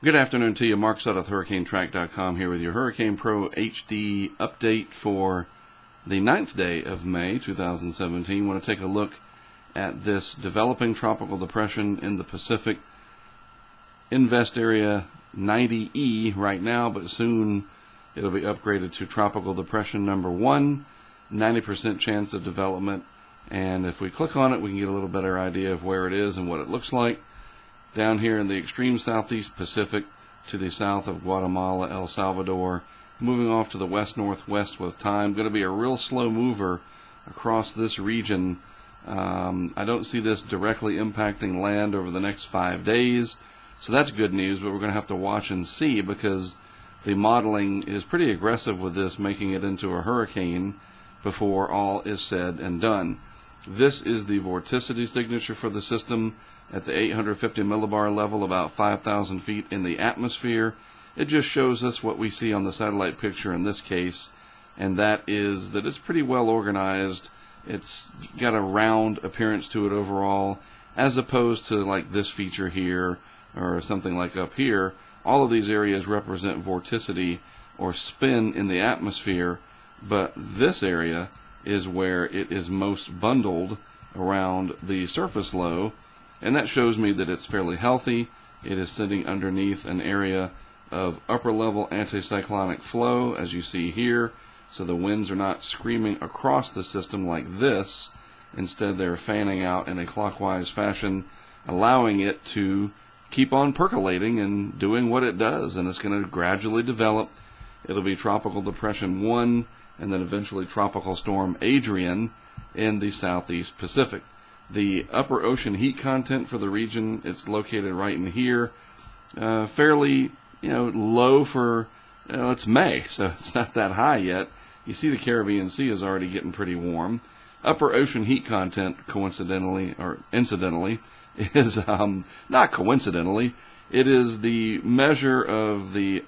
Good afternoon to you. Mark Sudduth, HurricaneTrack.com here with your Hurricane Pro HD update for the 9th day of May 2017. Want to take a look at this developing tropical depression in the Pacific. Invest area 90E right now, but soon it'll be upgraded to tropical depression number 1, 90% chance of development. And if we click on it, we can get a little better idea of where it is and what it looks like. Down here in the extreme southeast Pacific to the south of Guatemala, El Salvador, moving off to the west-northwest with time. Going to be a real slow mover across this region. I don't see this directly impacting land over the next 5 days, so that's good news, but we're going to have to watch and see because the modeling is pretty aggressive with this, making it into a hurricane before all is said and done. This is the vorticity signature for the system at the 850 millibar level, about 5,000 feet in the atmosphere. It just shows us what we see on the satellite picture in this case, and that is that it's pretty well organized. It's got a round appearance to it overall, as opposed to like this feature here or something like up here. All of these areas represent vorticity or spin in the atmosphere, but this area is where it is most bundled around the surface low, and that shows me that it's fairly healthy. It is sitting underneath an area of upper level anticyclonic flow, as you see here, so the winds are not screaming across the system like this. Instead, they're fanning out in a clockwise fashion, allowing it to keep on percolating and doing what it does, and it's going to gradually develop. It'll be Tropical Depression 1 and then eventually Tropical Storm Adrian in the southeast Pacific. The upper ocean heat content for the region, it's located right in here, fairly low for, it's May, so it's not that high yet. You see the Caribbean Sea is already getting pretty warm. Upper ocean heat content, coincidentally, or incidentally, is, not coincidentally, it is the measure of the,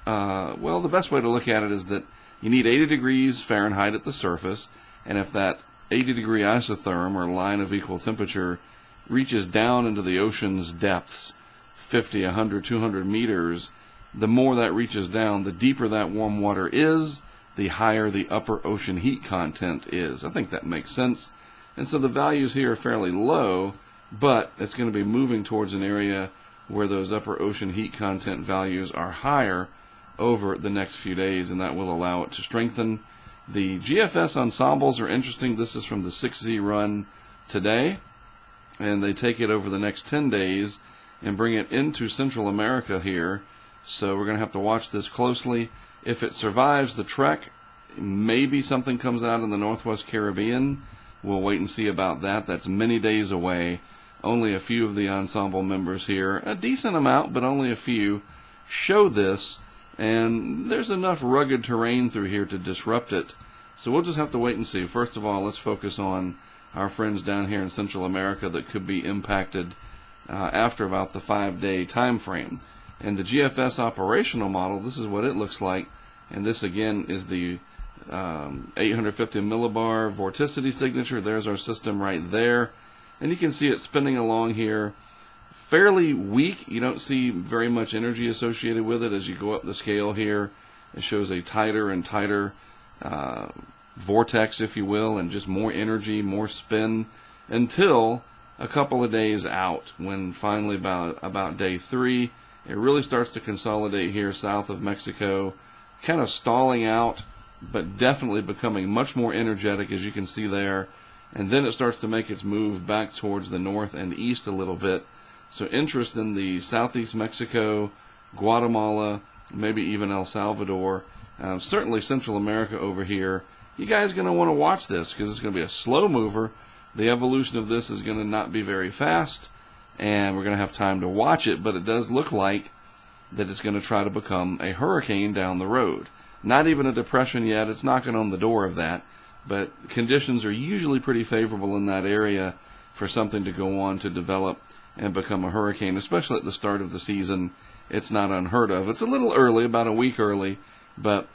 the best way to look at it is that you need 80 degrees Fahrenheit at the surface, and if that 80-degree isotherm, or line of equal temperature, reaches down into the ocean's depths, 50, 100, 200 meters, the more that reaches down, the deeper that warm water is, the higher the upper ocean heat content is. I think that makes sense. And so the values here are fairly low, but it's going to be moving towards an area where those upper ocean heat content values are higher over the next few days, and that will allow it to strengthen. The GFS ensembles are interesting. This is from the 6Z run today, and they take it over the next 10 days and bring it into Central America here. So we're going to have to watch this closely. If it survives the trek, maybe something comes out in the Northwest Caribbean. We'll wait and see about that. That's many days away. Only a few of the ensemble members here, a decent amount, but only a few, show this. And there's enough rugged terrain through here to disrupt it. So we'll just have to wait and see. First of all, let's focus on our friends down here in Central America that could be impacted after about the 5-day time frame. And the GFS operational model, this is what it looks like. And this again is the 850 millibar vorticity signature. There's our system right there. And you can see it spinning along here. Fairly weak. You don't see very much energy associated with it as you go up the scale here. It shows a tighter and tighter vortex, if you will, and just more energy, more spin, until a couple of days out, when finally about day 3, it really starts to consolidate here south of Mexico, kind of stalling out, but definitely becoming much more energetic, as you can see there. And then it starts to make its move back towards the north and east a little bit. So interest in the southeast Mexico, Guatemala, maybe even El Salvador, certainly Central America over here. You guys are going to want to watch this because it's going to be a slow mover. The evolution of this is going to not be very fast, and we're going to have time to watch it, but it does look like that it's going to try to become a hurricane down the road. Not even a depression yet. It's knocking on the door of that, but conditions are usually pretty favorable in that area for something to go on to develop and become a hurricane, especially at the start of the season. It's not unheard of. It's a little early, about a week early, but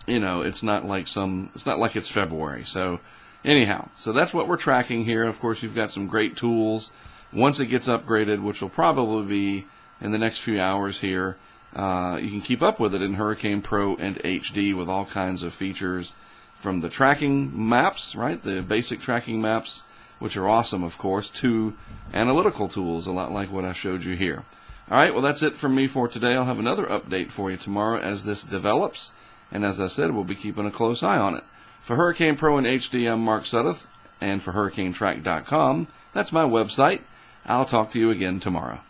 it's not like it's February. So anyhow, so that's what we're tracking here. Of course, you've got some great tools. Once it gets upgraded, which will probably be in the next few hours here. You can keep up with it in Hurricane Pro and HD with all kinds of features, from the tracking maps, right, the basic tracking maps, which are awesome, of course, to analytical tools, a lot like what I showed you here. All right, well, that's it from me for today. I'll have another update for you tomorrow as this develops, and as I said, we'll be keeping a close eye on it. For Hurricane Pro and HD, I'm Mark Sudduth, and for HurricaneTrack.com, that's my website. I'll talk to you again tomorrow.